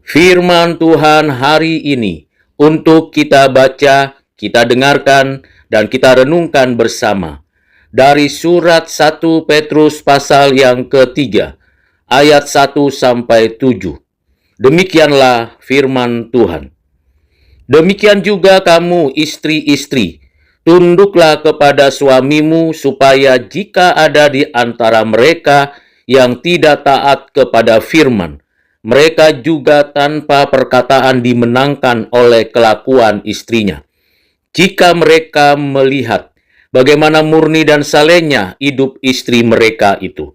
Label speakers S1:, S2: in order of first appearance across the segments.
S1: Firman Tuhan hari ini untuk kita baca, kita dengarkan, dan kita renungkan bersama. Dari surat 1 Petrus pasal yang ketiga, ayat 1 sampai 7. Demikianlah firman Tuhan. Demikian juga kamu istri-istri, tunduklah kepada suamimu supaya jika ada di antara mereka yang tidak taat kepada firman, mereka juga tanpa perkataan dimenangkan oleh kelakuan istrinya. Jika mereka melihat bagaimana murni dan salehnya hidup istri mereka itu.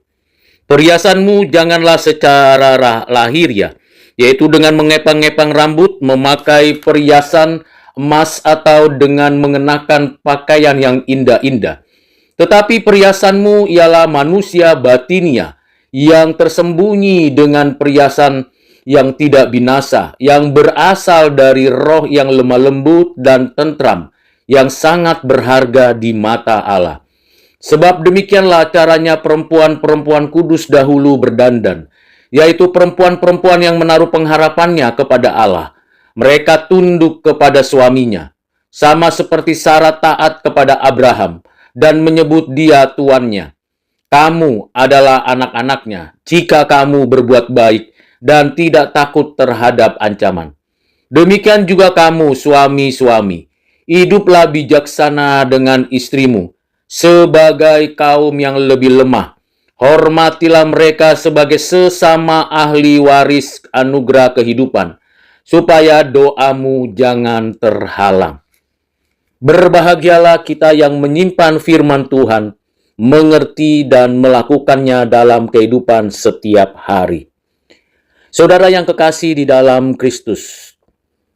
S1: Perhiasanmu janganlah secara lahiriah, yaitu dengan mengepang-ngepang rambut, memakai perhiasan emas atau dengan mengenakan pakaian yang indah-indah. Tetapi perhiasanmu ialah manusia batinia, yang tersembunyi dengan perhiasan yang tidak binasa, yang berasal dari roh yang lemah lembut dan tentram, yang sangat berharga di mata Allah. Sebab demikianlah caranya perempuan-perempuan kudus dahulu berdandan, yaitu perempuan-perempuan yang menaruh pengharapannya kepada Allah. Mereka tunduk kepada suaminya, sama seperti Sarah taat kepada Abraham, dan menyebut dia tuannya. Kamu adalah anak-anaknya jika kamu berbuat baik dan tidak takut terhadap ancaman. Demikian juga kamu suami-suami, hiduplah bijaksana dengan istrimu sebagai kaum yang lebih lemah. Hormatilah mereka sebagai sesama ahli waris anugerah kehidupan, supaya doamu jangan terhalang. Berbahagialah kita yang menyimpan firman Tuhan, mengerti dan melakukannya dalam kehidupan setiap hari. Saudara yang kekasih di dalam Kristus,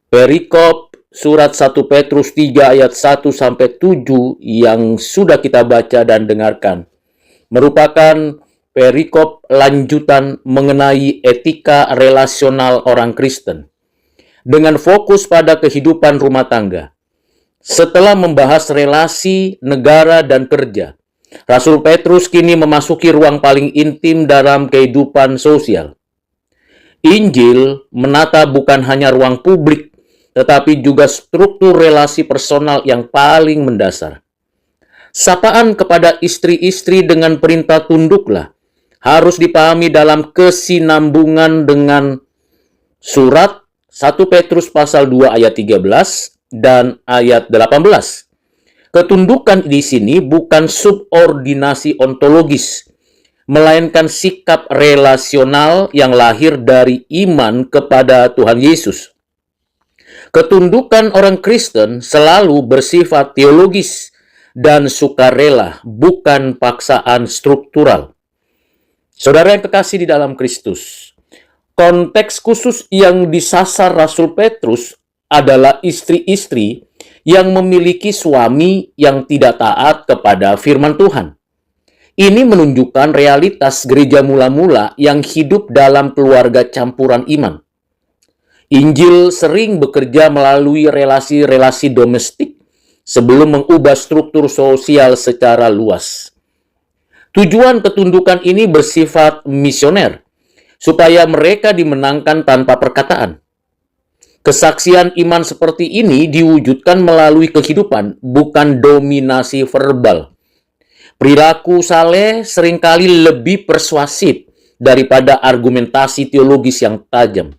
S1: perikop surat 1 Petrus 3 ayat 1 sampai 7 yang sudah kita baca dan dengarkan merupakan perikop lanjutan mengenai etika relasional orang Kristen dengan fokus pada kehidupan rumah tangga. Setelah membahas relasi negara dan kerja, Rasul Petrus kini memasuki ruang paling intim dalam kehidupan sosial. Injil menata bukan hanya ruang publik, tetapi juga struktur relasi personal yang paling mendasar. Sapaan kepada istri-istri dengan perintah tunduklah harus dipahami dalam kesinambungan dengan surat 1 Petrus pasal 2 ayat 13 dan ayat 18. Ketundukan di sini bukan subordinasi ontologis, melainkan sikap relasional yang lahir dari iman kepada Tuhan Yesus. Ketundukan orang Kristen selalu bersifat teologis dan sukarela, bukan paksaan struktural. Saudara yang kekasih di dalam Kristus, konteks khusus yang disasar Rasul Petrus adalah istri-istri yang memiliki suami yang tidak taat kepada firman Tuhan. Ini menunjukkan realitas gereja mula-mula yang hidup dalam keluarga campuran iman. Injil sering bekerja melalui relasi-relasi domestik sebelum mengubah struktur sosial secara luas. Tujuan ketundukan ini bersifat misioner, supaya mereka dimenangkan tanpa perkataan. Kesaksian iman seperti ini diwujudkan melalui kehidupan, bukan dominasi verbal. Perilaku saleh seringkali lebih persuasif daripada argumentasi teologis yang tajam.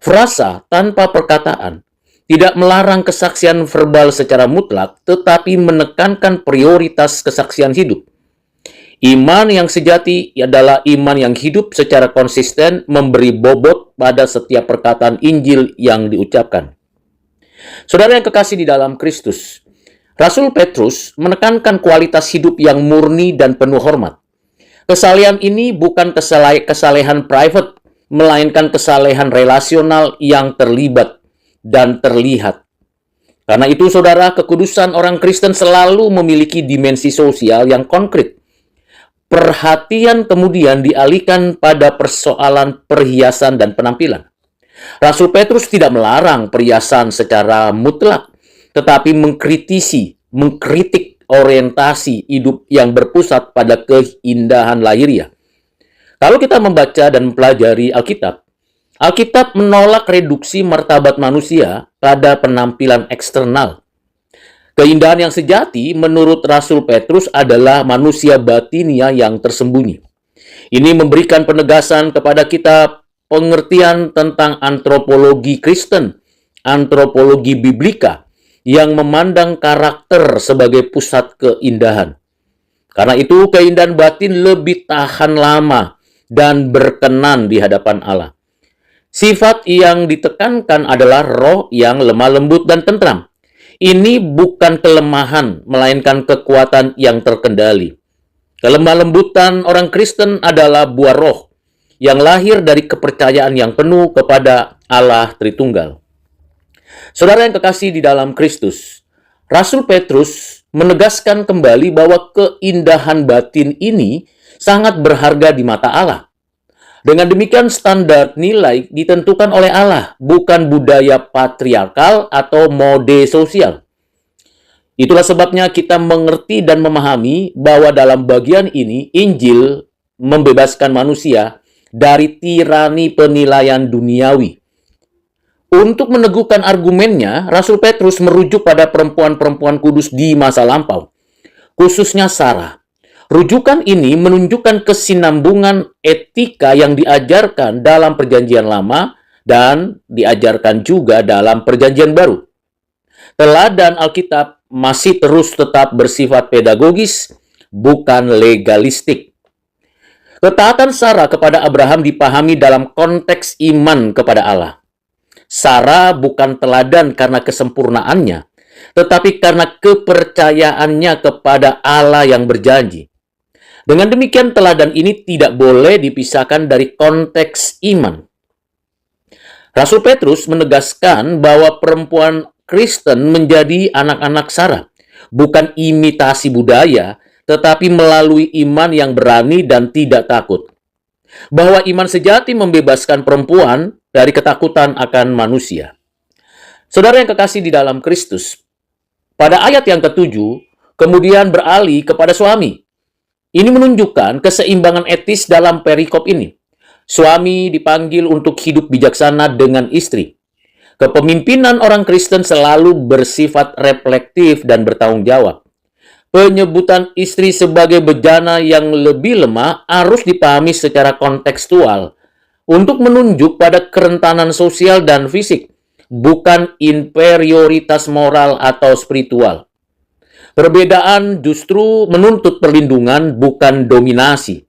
S1: Frasa tanpa perkataan tidak melarang kesaksian verbal secara mutlak, tetapi menekankan prioritas kesaksian hidup. Iman yang sejati adalah iman yang hidup secara konsisten, memberi bobot pada setiap perkataan Injil yang diucapkan. Saudara yang kekasih di dalam Kristus, Rasul Petrus menekankan kualitas hidup yang murni dan penuh hormat. Kesalehan ini bukan kesalehan private, melainkan kesalehan relasional yang terlibat dan terlihat. Karena itu, saudara, kekudusan orang Kristen selalu memiliki dimensi sosial yang konkret. Perhatian kemudian dialihkan pada persoalan perhiasan dan penampilan. Rasul Petrus tidak melarang perhiasan secara mutlak, tetapi mengkritik orientasi hidup yang berpusat pada keindahan lahiriah. Kalau kita membaca dan mempelajari Alkitab, Alkitab menolak reduksi martabat manusia pada penampilan eksternal. Keindahan yang sejati menurut Rasul Petrus adalah manusia batinia yang tersembunyi. Ini memberikan penegasan kepada kita pengertian tentang antropologi Kristen, antropologi biblika, yang memandang karakter sebagai pusat keindahan. Karena itu keindahan batin lebih tahan lama dan berkenan di hadapan Allah. Sifat yang ditekankan adalah roh yang lemah lembut dan tentram. Ini bukan kelemahan, melainkan kekuatan yang terkendali. Kelemah lembutan orang Kristen adalah buah roh yang lahir dari kepercayaan yang penuh kepada Allah Tritunggal. Saudara yang kekasih di dalam Kristus, Rasul Petrus menegaskan kembali bahwa keindahan batin ini sangat berharga di mata Allah. Dengan demikian standar nilai ditentukan oleh Allah, bukan budaya patriarkal atau mode sosial. Itulah sebabnya kita mengerti dan memahami bahwa dalam bagian ini Injil membebaskan manusia dari tirani penilaian duniawi. Untuk meneguhkan argumennya, Rasul Petrus merujuk pada perempuan-perempuan kudus di masa lampau, khususnya Sarah. Rujukan ini menunjukkan kesinambungan etika yang diajarkan dalam Perjanjian Lama dan diajarkan juga dalam Perjanjian Baru. Teladan Alkitab masih terus tetap bersifat pedagogis, bukan legalistik. Ketaatan Sarah kepada Abraham dipahami dalam konteks iman kepada Allah. Sarah bukan teladan karena kesempurnaannya, tetapi karena kepercayaannya kepada Allah yang berjanji. Dengan demikian, teladan ini tidak boleh dipisahkan dari konteks iman. Rasul Petrus menegaskan bahwa perempuan Kristen menjadi anak-anak Sarah, bukan imitasi budaya, tetapi melalui iman yang berani dan tidak takut. Bahwa iman sejati membebaskan perempuan dari ketakutan akan manusia. Saudara yang kekasih di dalam Kristus, pada ayat yang ke-7, kemudian beralih kepada suami. Ini menunjukkan keseimbangan etis dalam perikop ini. Suami dipanggil untuk hidup bijaksana dengan istri. Kepemimpinan orang Kristen selalu bersifat reflektif dan bertanggung jawab. Penyebutan istri sebagai bejana yang lebih lemah harus dipahami secara kontekstual untuk menunjuk pada kerentanan sosial dan fisik, bukan inferioritas moral atau spiritual. Perbedaan justru menuntut perlindungan, bukan dominasi.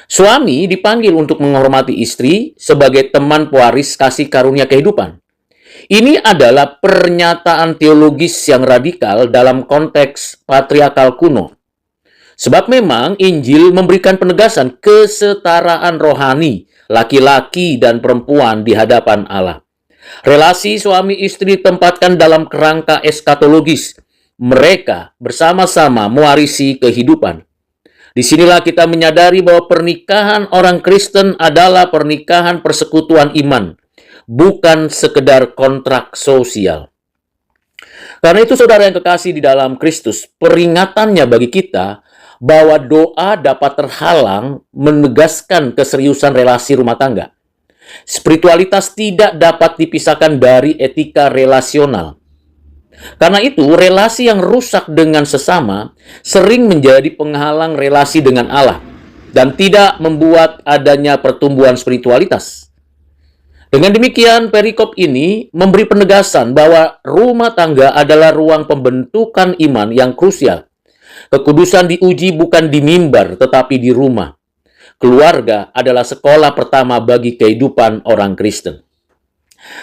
S1: Suami dipanggil untuk menghormati istri sebagai teman pewaris kasih karunia kehidupan. Ini adalah pernyataan teologis yang radikal dalam konteks patriarkal kuno. Sebab memang Injil memberikan penegasan kesetaraan rohani laki-laki dan perempuan di hadapan Allah. Relasi suami istri ditempatkan dalam kerangka eskatologis. Mereka bersama-sama mewarisi kehidupan. Disinilah kita menyadari bahwa pernikahan orang Kristen adalah pernikahan persekutuan iman, bukan sekedar kontrak sosial. Karena itu saudara yang kekasih di dalam Kristus, peringatannya bagi kita bahwa doa dapat terhalang menegaskan keseriusan relasi rumah tangga. Spiritualitas tidak dapat dipisahkan dari etika relasional. Karena itu, relasi yang rusak dengan sesama sering menjadi penghalang relasi dengan Allah dan tidak membuat adanya pertumbuhan spiritualitas. Dengan demikian, perikop ini memberi penegasan bahwa rumah tangga adalah ruang pembentukan iman yang krusial. Kekudusan diuji bukan di mimbar, tetapi di rumah. Keluarga adalah sekolah pertama bagi kehidupan orang Kristen.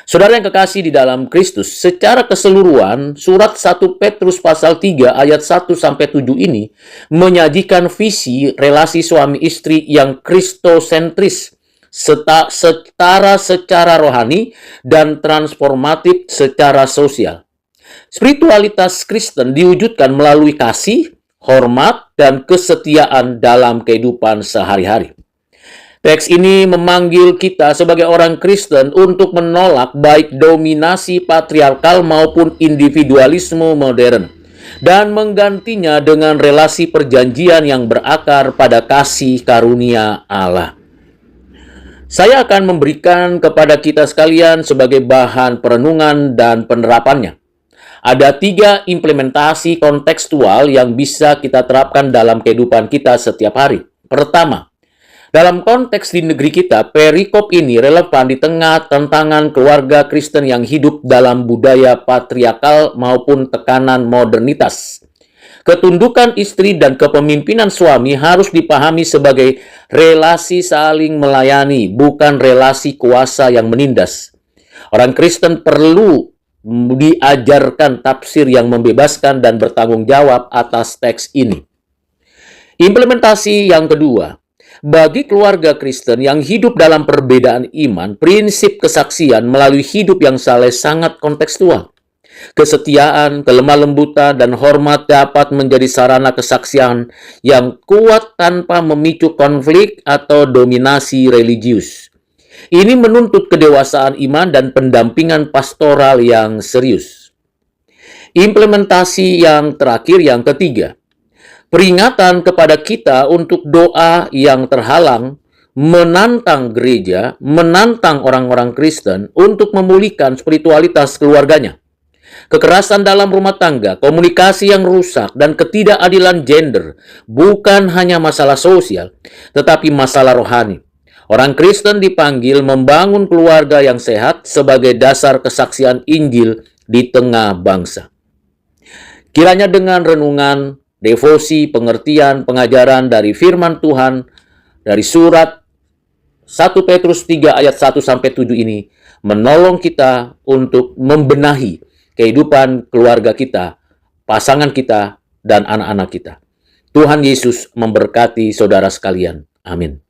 S1: Saudara yang kekasih di dalam Kristus, secara keseluruhan, surat 1 Petrus pasal 3 ayat 1-7 ini menyajikan visi relasi suami istri yang kristosentris, setara secara rohani dan transformatif secara sosial. Spiritualitas Kristen diwujudkan melalui kasih, hormat, dan kesetiaan dalam kehidupan sehari-hari. Teks ini memanggil kita sebagai orang Kristen untuk menolak baik dominasi patriarkal maupun individualisme modern dan menggantinya dengan relasi perjanjian yang berakar pada kasih karunia Allah. Saya akan memberikan kepada kita sekalian sebagai bahan perenungan dan penerapannya. Ada 3 implementasi kontekstual yang bisa kita terapkan dalam kehidupan kita setiap hari. Pertama, dalam konteks di negeri kita, perikop ini relevan di tengah tantangan keluarga Kristen yang hidup dalam budaya patriarkal maupun tekanan modernitas. Ketundukan istri dan kepemimpinan suami harus dipahami sebagai relasi saling melayani, bukan relasi kuasa yang menindas. Orang Kristen perlu diajarkan tafsir yang membebaskan dan bertanggung jawab atas teks ini. Implementasi yang kedua, bagi keluarga Kristen yang hidup dalam perbedaan iman, prinsip kesaksian melalui hidup yang saleh sangat kontekstual. Kesetiaan, kelemah lembutan, dan hormat dapat menjadi sarana kesaksian yang kuat tanpa memicu konflik atau dominasi religius. Ini menuntut kedewasaan iman dan pendampingan pastoral yang serius. Implementasi yang terakhir, yang ketiga, peringatan kepada kita untuk doa yang terhalang, menantang gereja, menantang orang-orang Kristen untuk memulihkan spiritualitas keluarganya. Kekerasan dalam rumah tangga, komunikasi yang rusak, dan ketidakadilan gender bukan hanya masalah sosial, tetapi masalah rohani. Orang Kristen dipanggil membangun keluarga yang sehat sebagai dasar kesaksian Injil di tengah bangsa. Kiranya dengan renungan, devosi, pengertian, pengajaran dari firman Tuhan, dari surat 1 Petrus 3 ayat 1-7 ini, menolong kita untuk membenahi kehidupan keluarga kita, pasangan kita, dan anak-anak kita. Tuhan Yesus memberkati saudara sekalian. Amin.